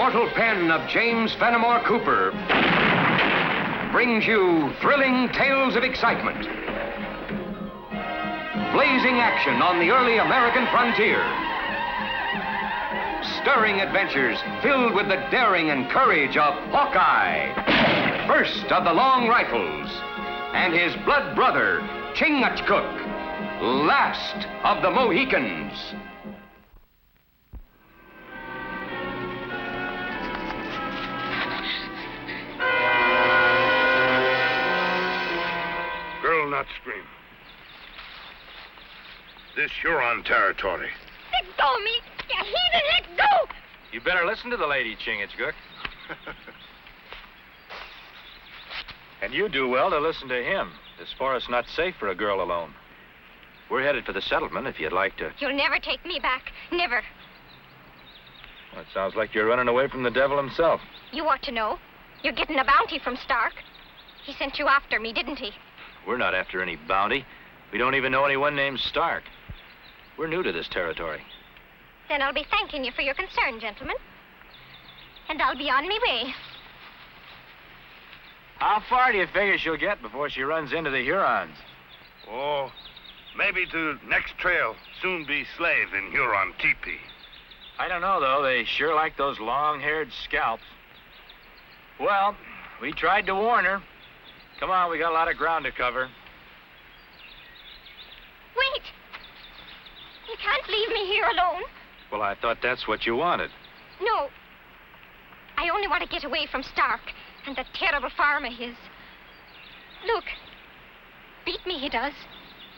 immortal pen of James Fenimore Cooper brings you thrilling tales of excitement, blazing action on the early American frontier, stirring adventures filled with the daring and courage of Hawkeye, first of the Long Rifles, and his blood brother, Chingachgook, last of the Mohicans. Girl, not scream. This Huron territory. Let go of me! You heathen, let go! You better listen to the lady, Chingachgook. And you do well to listen to him. This forest's not safe for a girl alone. We're headed for the settlement if you'd like to. You'll never take me back. Never. Well, it sounds like you're running away from the devil himself. You ought to know. You're getting a bounty from Stark. He sent you after me, didn't he? We're not after any bounty. We don't even know anyone named Stark. We're new to this territory. Then I'll be thanking you for your concern, gentlemen. And I'll be on me way. How far do you figure she'll get before she runs into the Hurons? Oh, maybe to next trail. Soon be slave in Huron teepee. I don't know, though. They sure like those long-haired scalps. Well, we tried to warn her. Come on, we got a lot of ground to cover. Wait! You can't leave me here alone. Well, I thought that's what you wanted. No. I only want to get away from Stark and that terrible farm of his. Look. Beat me, he does.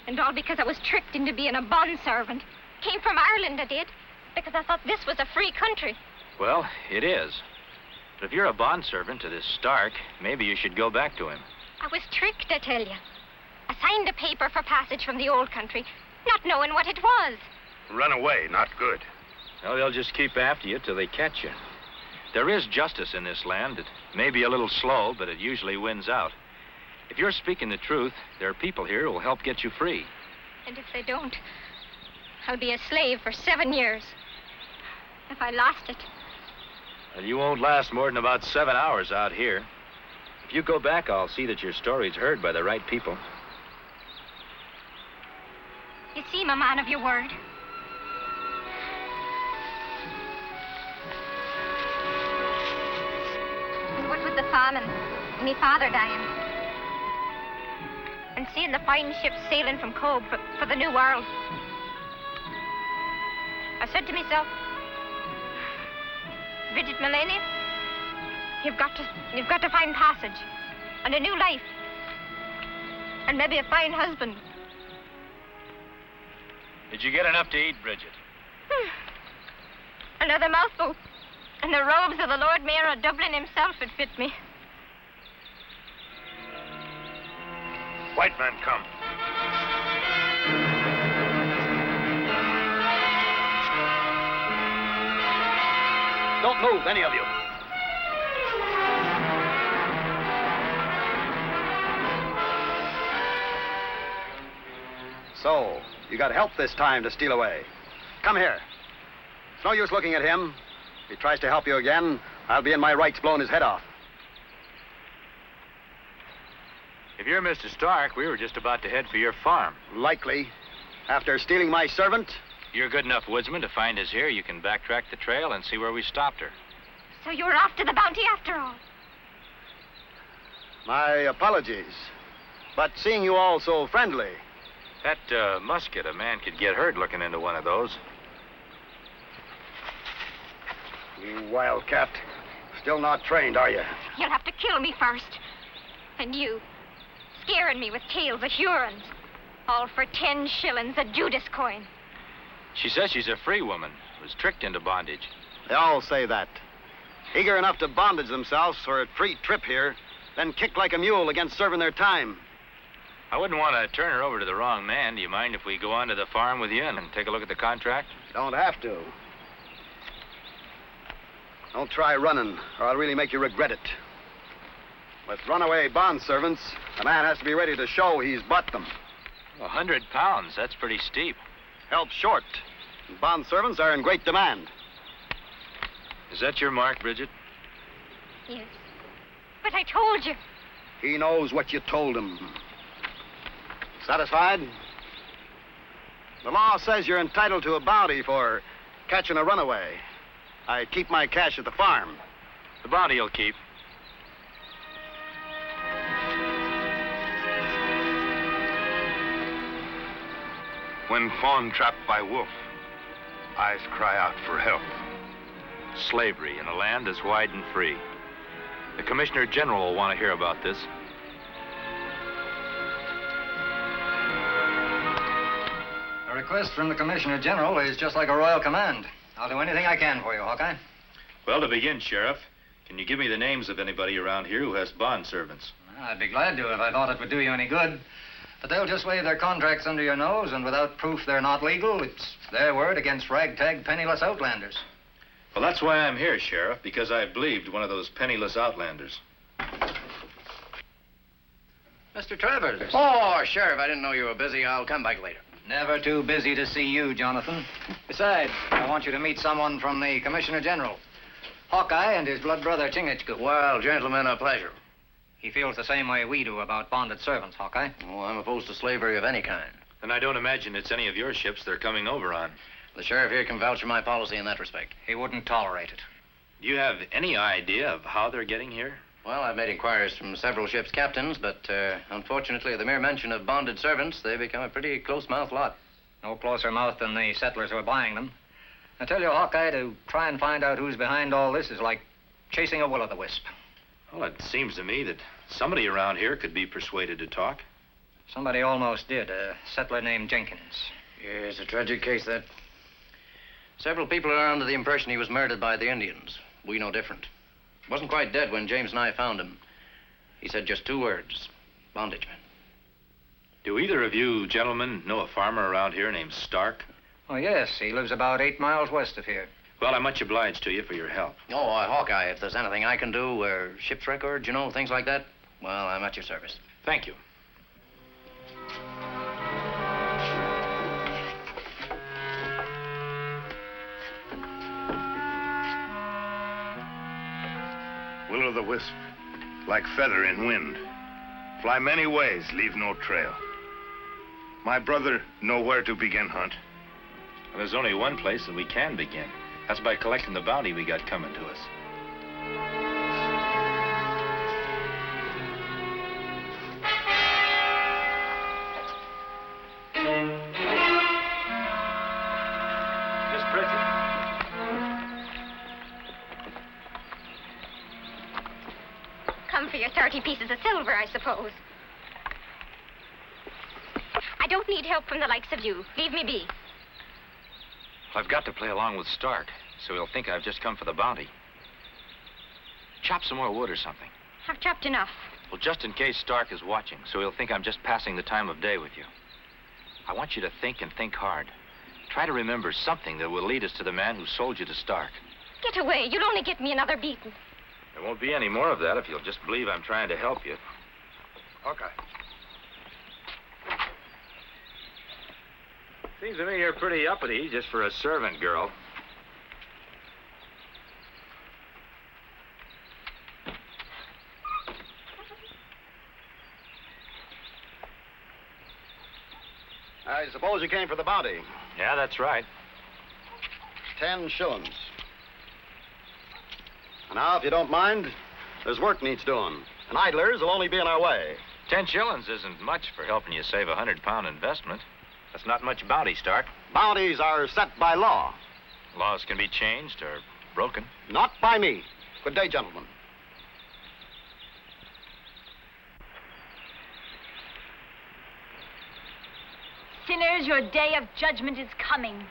And all because I was tricked into being a bondservant. Came from Ireland, I did. Because I thought this was a free country. Well, it is. But if you're a bondservant to this Stark, maybe you should go back to him. I was tricked, I tell you. I signed a paper for passage from the old country, not knowing what it was. Run away, not good. Well, they'll just keep after you till they catch you. There is justice in this land. It may be a little slow, but it usually wins out. If you're speaking the truth, there are people here who will help get you free. And if they don't, I'll be a slave for 7 years. If I lost it. Well, you won't last more than about 7 hours out here. If you go back, I'll see that your story's heard by the right people. You seem a man of your word. And what with the famine and me father dying, and seeing the fine ships sailing from Cove for the New World, I said to myself, Bridget Mullaney, you've got to find passage and a new life and maybe a fine husband. Did you get enough to eat, Bridget? Another mouthful, and the robes of the Lord Mayor of Dublin himself would fit me. White man, come. Don't move, any of you. So, you got help this time to steal away. Come here. It's no use looking at him. If he tries to help you again, I'll be in my rights blowing his head off. If you're Mr. Stark, we were just about to head for your farm. Likely. After stealing my servant? You're a good enough woodsman to find us here. You can backtrack the trail and see where we stopped her. So you were after the bounty after all? My apologies. But seeing you all so friendly... That musket, a man could get hurt looking into one of those. You wildcat. Still not trained, are you? You'll have to kill me first. And you, scaring me with tales of Hurons. All for 10 shillings, a Judas coin. She says she's a free woman, was tricked into bondage. They all say that. Eager enough to bondage themselves for a free trip here, then kick like a mule against serving their time. I wouldn't want to turn her over to the wrong man. Do you mind if we go on to the farm with you and take a look at the contract? Don't have to. Don't try running, or I'll really make you regret it. With runaway bond servants, a man has to be ready to show he's bought them. 100 pounds, that's pretty steep. Help short. And bond servants are in great demand. Is that your mark, Bridget? Yes. But I told you. He knows what you told him. Satisfied? The law says you're entitled to a bounty for catching a runaway. I keep my cash at the farm. The bounty you'll keep. When fawn trapped by wolf, eyes cry out for help. Slavery in a land as wide and free. The Commissioner General will want to hear about this. A request from the Commissioner General is just like a royal command. I'll do anything I can for you, Hawkeye. Well, to begin, Sheriff, can you give me the names of anybody around here who has bond servants? I'd be glad to if I thought it would do you any good. But they'll just wave their contracts under your nose, and without proof they're not legal, it's their word against ragtag, penniless outlanders. Well, that's why I'm here, Sheriff, because I believed one of those penniless outlanders. Mr. Travers. Oh, Sheriff, I didn't know you were busy. I'll come back later. Never too busy to see you, Jonathan. Besides, I want you to meet someone from the Commissioner General. Hawkeye and his blood brother, Chingachgook. Well, gentlemen, a pleasure. He feels the same way we do about bonded servants, Hawkeye. Oh, I'm opposed to slavery of any kind. And I don't imagine it's any of your ships they're coming over on. The sheriff here can vouch for my policy in that respect. He wouldn't tolerate it. Do you have any idea of how they're getting here? Well, I've made inquiries from several ships' captains, but unfortunately, the mere mention of bonded servants, they become a pretty close-mouthed lot. No closer mouth than the settlers who are buying them. I tell you, Hawkeye, to try and find out who's behind all this is like chasing a will-o'-the-wisp. Well, it seems to me that somebody around here could be persuaded to talk. Somebody almost did, a settler named Jenkins. Yes, a tragic case, that. Several people are under the impression he was murdered by the Indians. We know different. Wasn't quite dead when James and I found him. He said just 2 words, bondage man. Do either of you gentlemen know a farmer around here named Stark? Oh, yes, he lives about 8 miles west of here. Well, I'm much obliged to you for your help. Oh, Hawkeye, if there's anything I can do, ship's records, you know, things like that, well, I'm at your service. Thank you. Will-o'-the-wisp, like feather in wind. Fly many ways, leave no trail. My brother know where to begin hunt. Well, there's only one place that we can begin. That's by collecting the bounty we got coming to us. Miss Bridget. Come for your 30 pieces of silver, I suppose. I don't need help from the likes of you. Leave me be. I've got to play along with Stark, so he'll think I've just come for the bounty. Chop some more wood or something. I've chopped enough. Well, just in case Stark is watching, so he'll think I'm just passing the time of day with you. I want you to think and think hard. Try to remember something that will lead us to the man who sold you to Stark. Get away. You'll only get me another beating. There won't be any more of that if you'll just believe I'm trying to help you. Okay. Seems to me you're pretty uppity just for a servant girl. I suppose you came for the bounty. Yeah, that's right. 10 shillings. Now, if you don't mind, there's work needs doing. And idlers will only be in our way. 10 shillings isn't much for helping you save a £100 investment. That's not much bounty, Stark. Bounties are set by law. Laws can be changed or broken. Not by me. Good day, gentlemen. Sinners, your day of judgment is coming.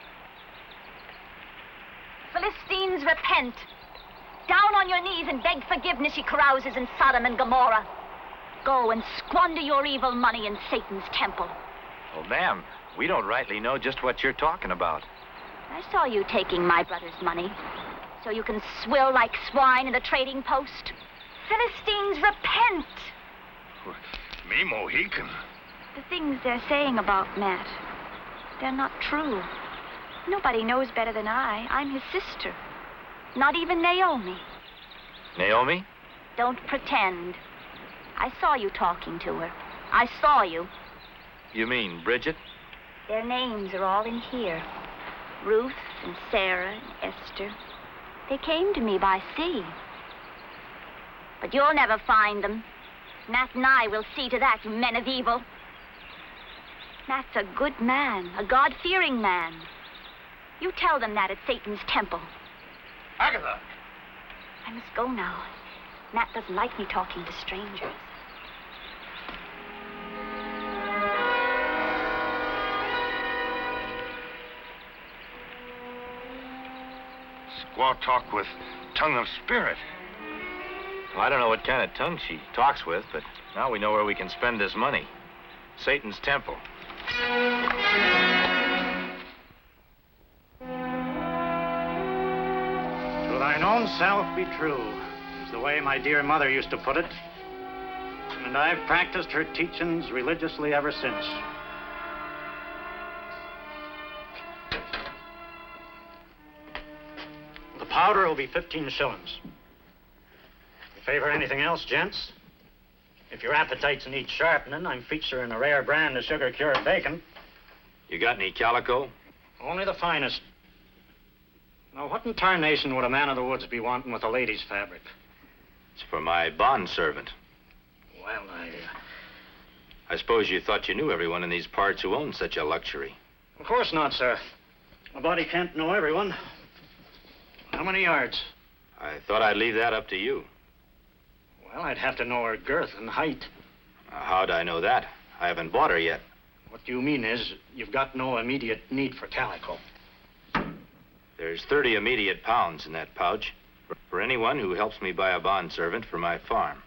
Philistines, repent. Down on your knees and beg forgiveness, ye carouses in Sodom and Gomorrah. Go and squander your evil money in Satan's temple. Well, ma'am, we don't rightly know just what you're talking about. I saw you taking my brother's money, so you can swill like swine in the trading post. Philistines, repent! Me, Mohican. The things they're saying about Matt, they're not true. Nobody knows better than I. I'm his sister. Not even Naomi. Naomi? Don't pretend. I saw you talking to her. I saw you. You mean Bridget? Their names are all in here. Ruth and Sarah and Esther. They came to me by sea. But you'll never find them. Nat and I will see to that, you men of evil. Nat's a good man, a God-fearing man. You tell them that at Satan's temple. Agatha! I must go now. Nat doesn't like me talking to strangers. Squaw talk with tongue of spirit. Well, I don't know what kind of tongue she talks with, but now we know where we can spend this money. Satan's temple. To thine own self be true, is the way my dear mother used to put it. And I've practiced her teachings religiously ever since. The powder will be 15 shillings. You favor anything else, gents? If your appetites need sharpening, I'm featuring a rare brand of sugar-cured bacon. You got any calico? Only the finest. Now, what in tarnation would a man of the woods be wanting with a lady's fabric? It's for my bond servant. Well, I suppose you thought you knew everyone in these parts who owned such a luxury. Of course not, sir. A body can't know everyone. How many yards? I thought I'd leave that up to you. Well, I'd have to know her girth and height. How'd I know that? I haven't bought her yet. What you mean is, you've got no immediate need for calico. There's 30 immediate pounds in that pouch for anyone who helps me buy a bond servant for my farm.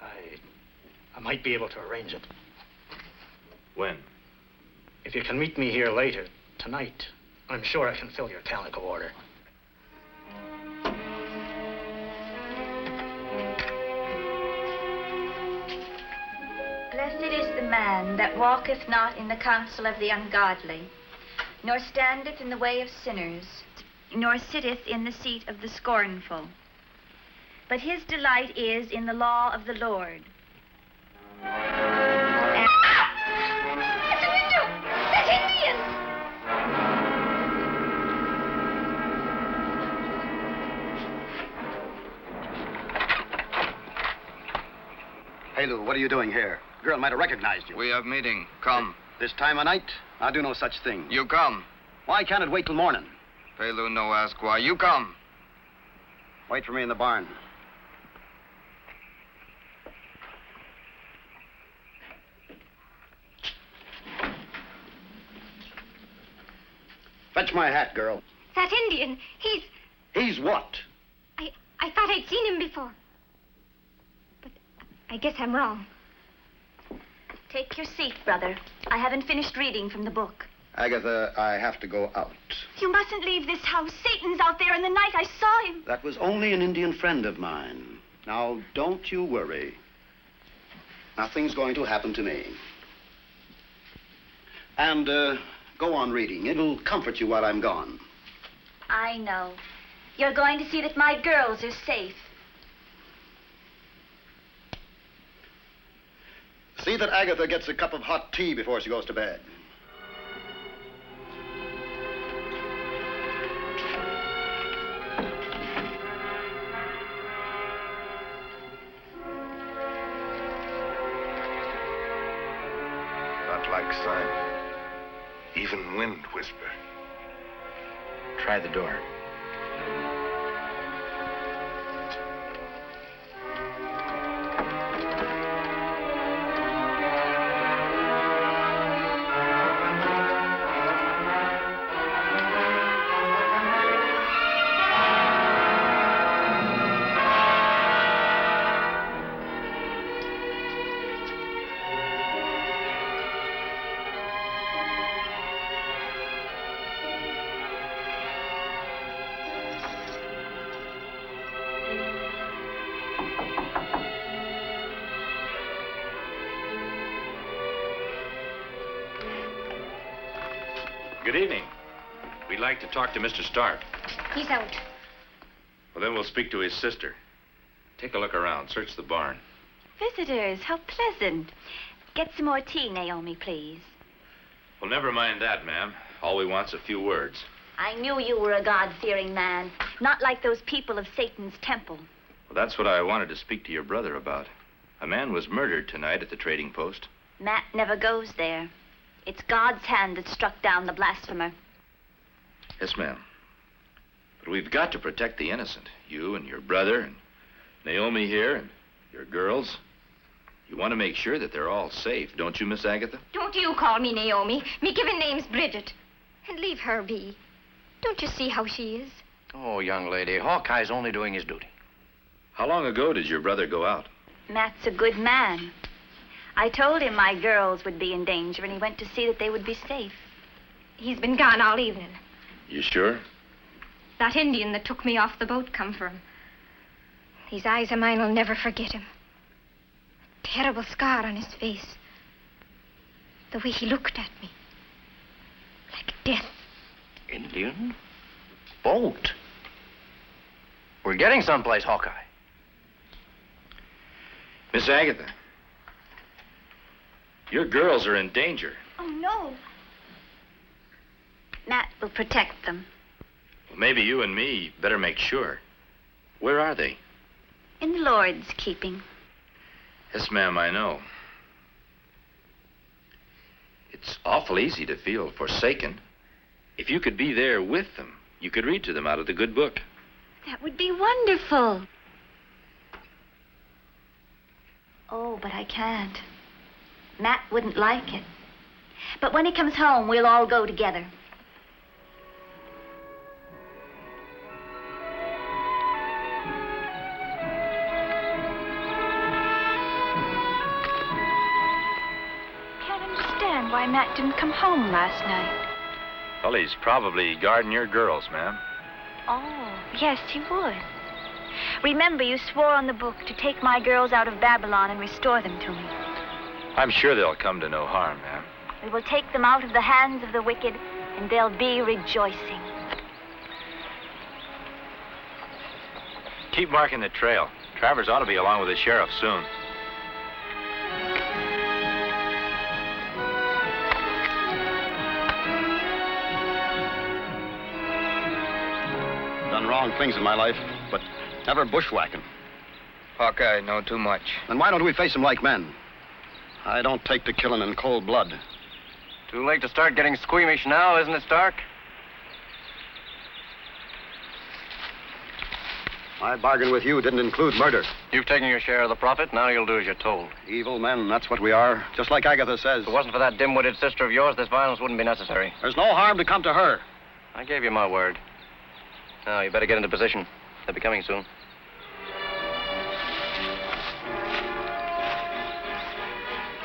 I might be able to arrange it. When? If you can meet me here later, tonight, I'm sure I can fill your calico order. Blessed is the man that walketh not in the counsel of the ungodly, nor standeth in the way of sinners, nor sitteth in the seat of the scornful. But his delight is in the law of the Lord. And... It's a window! That's Indians! Hey, Lou, what are you doing here? The girl might have recognized you. We have meeting. Come. This time of night? I'll do no such thing. You come. Why can't it wait till morning? Pelu no ask why. You come. Wait for me in the barn. Fetch my hat, girl. That Indian, He's what? I thought I'd seen him before. But I guess I'm wrong. Take your seat, brother. I haven't finished reading from the book. Agatha, I have to go out. You mustn't leave this house. Satan's out there in the night. I saw him. That was only an Indian friend of mine. Now, don't you worry. Nothing's going to happen to me. And, go on reading. It'll comfort you while I'm gone. I know. You're going to see that my girls are safe. See that Agatha gets a cup of hot tea before she goes to bed. Not like sign. Even wind whisper. Try the door. Good evening. We'd like to talk to Mr. Stark. He's out. Well, then we'll speak to his sister. Take a look around. Search the barn. Visitors, how pleasant. Get some more tea, Naomi, please. Well, never mind that, ma'am. All we want's a few words. I knew you were a God-fearing man, not like those people of Satan's temple. Well, that's what I wanted to speak to your brother about. A man was murdered tonight at the trading post. Matt never goes there. It's God's hand that struck down the blasphemer. Yes, ma'am. But we've got to protect the innocent. You and your brother and Naomi here and your girls. You want to make sure that they're all safe, don't you, Miss Agatha? Don't you call me Naomi. Me given name's Bridget. And leave her be. Don't you see how she is? Oh, young lady, Hawkeye's only doing his duty. How long ago did your brother go out? Matt's a good man. I told him my girls would be in danger, and he went to see that they would be safe. He's been gone all evening. You sure? That Indian that took me off the boat come for him. These eyes of mine will never forget him. Terrible scar on his face. The way he looked at me. Like death. Indian? Boat? We're getting someplace, Hawkeye. Miss Agatha, your girls are in danger. Oh, no. Matt will protect them. Well, maybe you and me better make sure. Where are they? In the Lord's keeping. Yes, ma'am, I know. It's awful easy to feel forsaken. If you could be there with them, you could read to them out of the good book. That would be wonderful. Oh, but I can't. Matt wouldn't like it. But when he comes home, we'll all go together. Can't understand why Matt didn't come home last night. Well, he's probably guarding your girls, ma'am. Oh, yes, he would. Remember, you swore on the book to take my girls out of Babylon and restore them to me. I'm sure they'll come to no harm, ma'am. We will take them out of the hands of the wicked, and they'll be rejoicing. Keep marking the trail. Travers ought to be along with the sheriff soon. Done wrong things in my life, but never bushwhacking. Hawkeye know too much. Then why don't we face them like men? I don't take to killing in cold blood. Too late to start getting squeamish now, isn't it, Stark? My bargain with you didn't include murder. You've taken your share of the profit. Now you'll do as you're told. Evil men, that's what we are. Just like Agatha says. If it wasn't for that dim-witted sister of yours, this violence wouldn't be necessary. There's no harm to come to her. I gave you my word. Now, you better get into position. They'll be coming soon.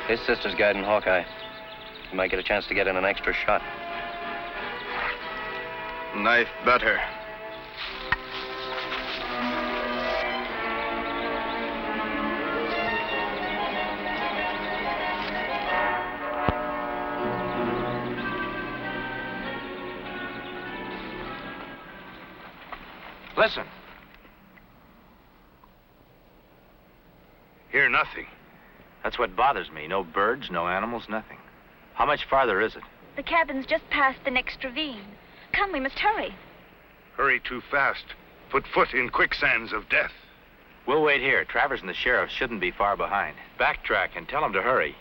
His sister's guiding Hawkeye. You might get a chance to get in an extra shot. Knife better. Listen. Hear nothing. That's what bothers me. No birds, no animals, nothing. How much farther is it? The cabin's just past the next ravine. Come, we must hurry. Hurry too fast. Put foot in quicksands of death. We'll wait here. Travers and the sheriff shouldn't be far behind. Backtrack and tell them to hurry.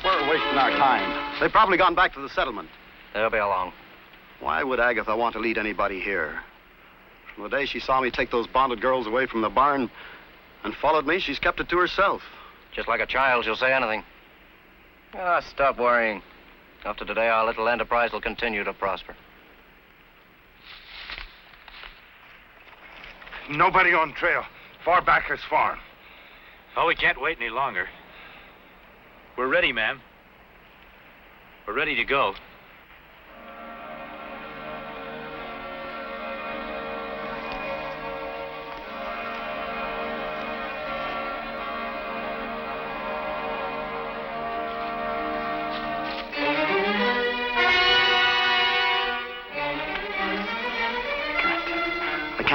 We're wasting our time. They've probably gone back to the settlement. They'll be along. Why would Agatha want to lead anybody here? From the day she saw me take those bonded girls away from the barn and followed me, she's kept it to herself. Just like a child, she'll say anything. Ah, stop worrying. After today, our little enterprise will continue to prosper. Nobody on trail. Far back as farm. Oh, we can't wait any longer. We're ready, ma'am. We're ready to go.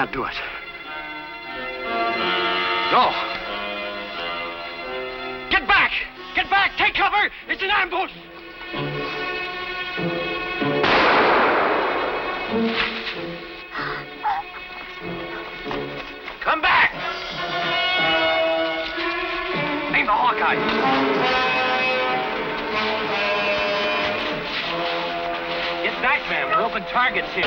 can't do it. No. Get back! Get back! Take cover! It's an ambush! Come back! Aim the Hawkeye! Get back, man. We're open targets here.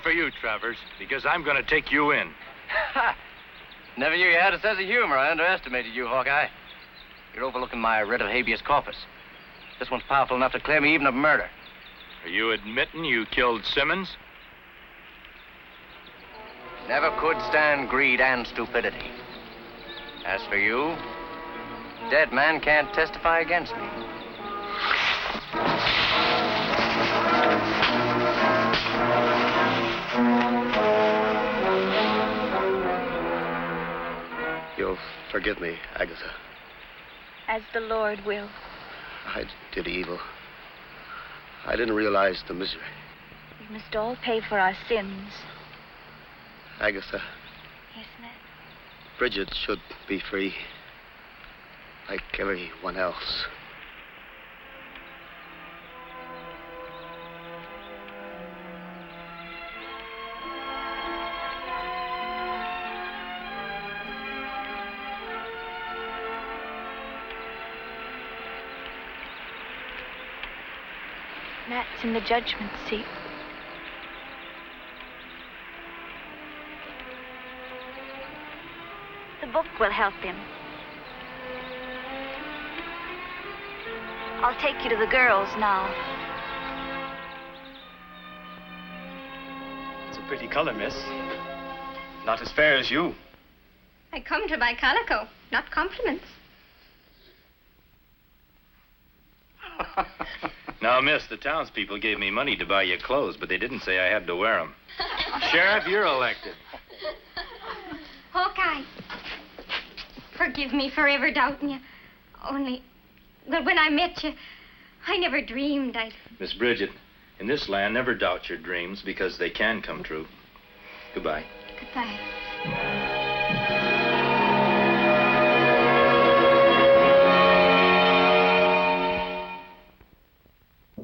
For you, Travers, because I'm going to take you in. Never knew you had a sense of humor. I underestimated you, Hawkeye. You're overlooking my writ of habeas corpus. This one's powerful enough to clear me even of murder. Are you admitting you killed Simmons? Never could stand greed and stupidity. As for you, dead man can't testify against me. You'll forgive me, Agatha. As the Lord will. I did evil. I didn't realize the misery. We must all pay for our sins. Agatha. Yes, Nat? Bridget should be free. Like everyone else. Nat's in the judgment seat. The book will help him. I'll take you to the girls now. It's a pretty color, miss. Not as fair as you. I come to buy calico, not compliments. Now, miss, the townspeople gave me money to buy you clothes, but they didn't say I had to wear them. Sheriff, you're elected. Hawkeye, forgive me for ever doubting you. Only, well, when I met you, I never dreamed I'd... Miss Bridget, in this land, never doubt your dreams because they can come true. Goodbye. Goodbye.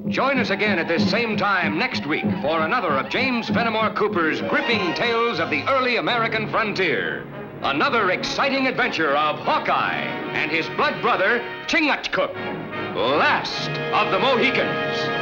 Join us again at this same time next week for another of James Fenimore Cooper's gripping tales of the early American frontier. Another exciting adventure of Hawkeye and his blood brother, Chingachgook, last of the Mohicans.